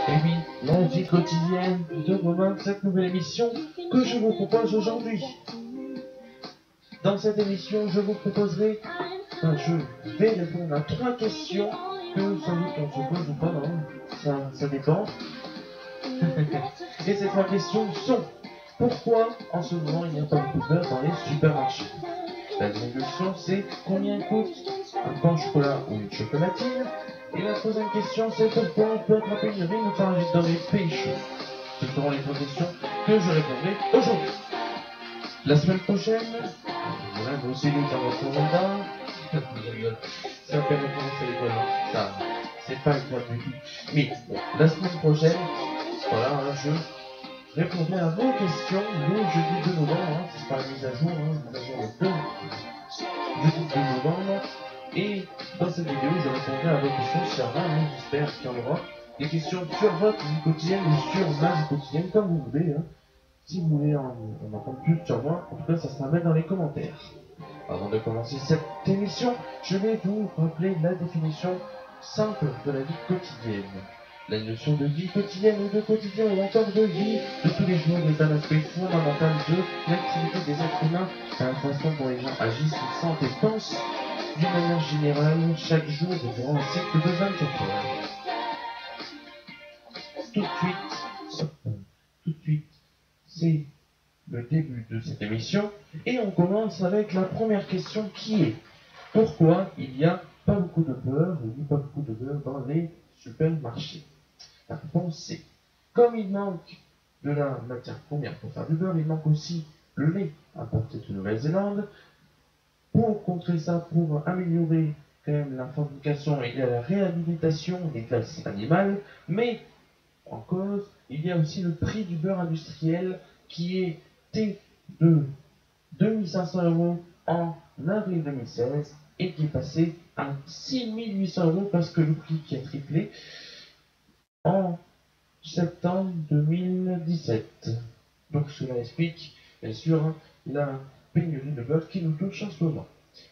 Et oui, la vie quotidienne de Romain, cette nouvelle émission que je vous propose aujourd'hui. Dans cette émission, je vous proposerai, je vais répondre à 3 questions que sans doute on se pose ou pas, hein, ça dépend. Et ces 3 questions sont: pourquoi en ce moment il n'y a pas beaucoup de beurre dans les supermarchés? La deuxième question, c'est combien coûte un pain au chocolat ou une chocolatine? Et la troisième question, c'est pourquoi on peut attraper une rhinopharyngite dans les pays chauds? Ce seront les 3 questions que je répondrai aujourd'hui. La semaine prochaine, voilà, vous aussi dans votre agenda. Ça fait référence à l'école, hein. Ça, c'est pas une du tout. Mais bon, la semaine prochaine, voilà, hein, je répondrai à vos questions le jeudi 2 novembre, hein, c'est pas la mise à jour, hein, mise à jour le 2 jeudi 2 novembre. Et dans cette vidéo, je répondrai à vos questions sur la, hein, j'espère qu'il y en aura. Des questions sur votre vie quotidienne ou sur ma vie quotidienne, comme vous voulez. Hein. Si vous voulez en entendre plus sur moi, en tout cas, ça sera à mettre dans les commentaires. Avant de commencer cette émission, je vais vous rappeler la définition simple de la vie quotidienne. La notion de vie quotidienne ou de quotidien ou encore de vie de tous les jours est un aspect fondamental de l'activité des êtres humains, à la façon dont les gens agissent, se sentent et pensent d'une manière générale chaque jour durant un cycle de 24 heures. Tout de suite, c'est le début de cette émission et on commence avec la première question qui est: pourquoi il n'y a pas beaucoup de beurre, pas beaucoup de beurre dans les supermarchés? La réponse c'est: comme il manque de la matière première pour faire du beurre, il manque aussi le lait importé de Nouvelle-Zélande. Pour contrer ça, pour améliorer quand même la fabrication et la réhabilitation des classes animales, mais en cause, il y a aussi le prix du beurre industriel qui était de 2500 € en avril 2016 et qui est passé à 6800 € parce que le prix qui a triplé en septembre 2017. Donc cela explique bien sûr la pénurie de beurre qui nous touche en ce moment.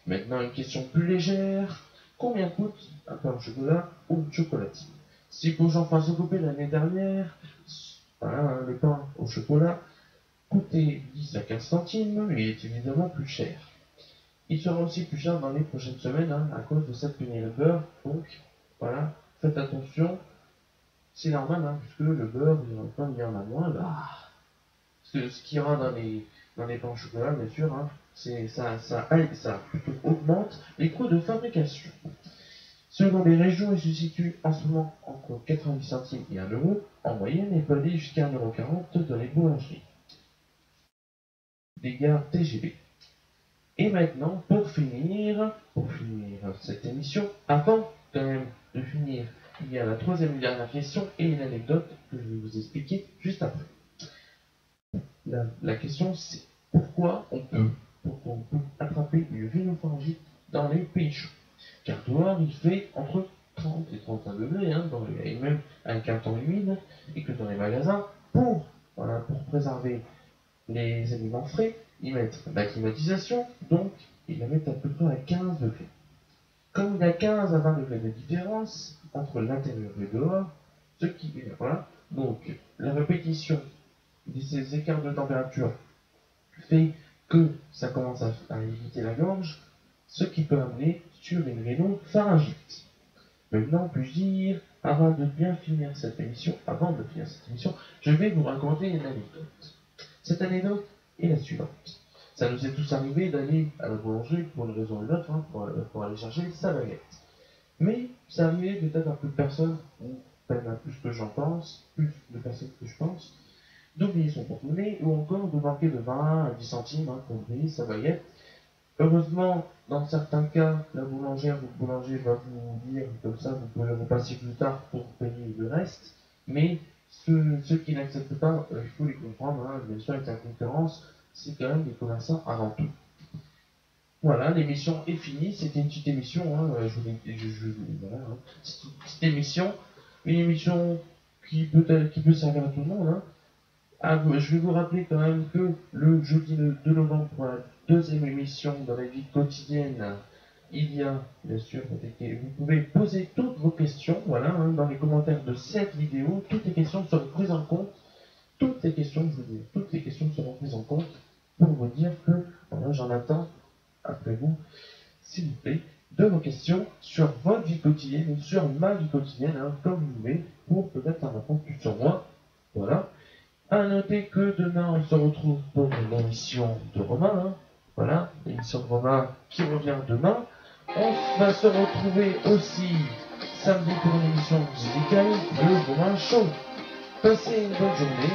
Maintenant une question plus légère: combien coûte un pain au chocolat ou une chocolatine? Si vos gens fassent couper l'année dernière, voilà, le pain au chocolat coûtait 10 à 15 centimes, mais il est évidemment plus cher. Il sera aussi plus cher dans les prochaines semaines à cause de cette pénurie de beurre, donc voilà, faites attention. C'est normal, puisque le beurre, quand il y en a moins, parce que ce qu'il y aura dans les pains au chocolat, bien sûr, ça plutôt augmente les coûts de fabrication. Selon les régions, il se situe en ce moment entre 90 centimes et 1 € en moyenne et peut aller jusqu'à 1,40 € dans les boulangeries. Des gares TGV. Et maintenant, pour finir cette émission, avant quand même de finir, il y a la troisième et dernière question et une anecdote que je vais vous expliquer juste après. La question c'est: pourquoi on peut attraper une rhinopharyngite dans les pays chauds? Car dehors il fait entre 30 et 35 degrés, et même avec un temps humide, et que dans les magasins, pour préserver les aliments frais, ils mettent la climatisation, donc ils la mettent à peu près à 15 degrés. Comme il y a 15 à 20 degrés de différence entre l'intérieur et dehors, donc la répétition de ces écarts de température fait que ça commence à irriter la gorge, ce qui peut amener sur une rhinopharyngite. Maintenant, puis-je dire, avant de finir cette émission, je vais vous raconter une anecdote. Cette anecdote est la suivante. Ça nous est tous arrivé d'aller à la boulangerie pour une raison ou une autre, pour aller chercher sa baguette. Mais ça arrivait peut-être à plus de personnes, ou même à plus que j'en pense, plus de personnes que je pense, d'oublier son porte-monnaie ou encore de manquer de 20 à 10 centimes pour payer sa baguette. Heureusement, dans certains cas, la boulangère ou le boulanger va vous dire comme ça, vous pouvez repasser plus tard pour payer le reste. Mais ceux qui n'acceptent pas, il faut les comprendre, bien sûr, avec la concurrence, c'est quand même des commerçants avant tout. Voilà, l'émission est finie. C'était une petite émission, voilà, c'est une petite émission, une émission qui peut servir à tout le monde. Je vais vous rappeler quand même que le jeudi 2 novembre, pour la deuxième émission de la vie quotidienne, il y a, bien sûr, vous pouvez poser toutes vos questions, voilà, hein, dans les commentaires de cette vidéo. Toutes les questions seront prises en compte. Toutes les questions, je veux dire, toutes les questions seront prises en compte pour vous dire que, voilà, j'en attends, après vous, s'il vous plaît, de vos questions sur votre vie quotidienne ou sur ma vie quotidienne, hein, comme vous voulez, pour peut-être en apprendre plus sur moi. Voilà. À noter que demain, on se retrouve pour l'émission de Romain. Hein. Voilà, l'émission de Romain qui revient demain. On va se retrouver aussi samedi pour une émission musicale, le Romain Show. Passez une bonne journée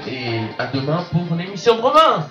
et à demain pour l'émission de Romain.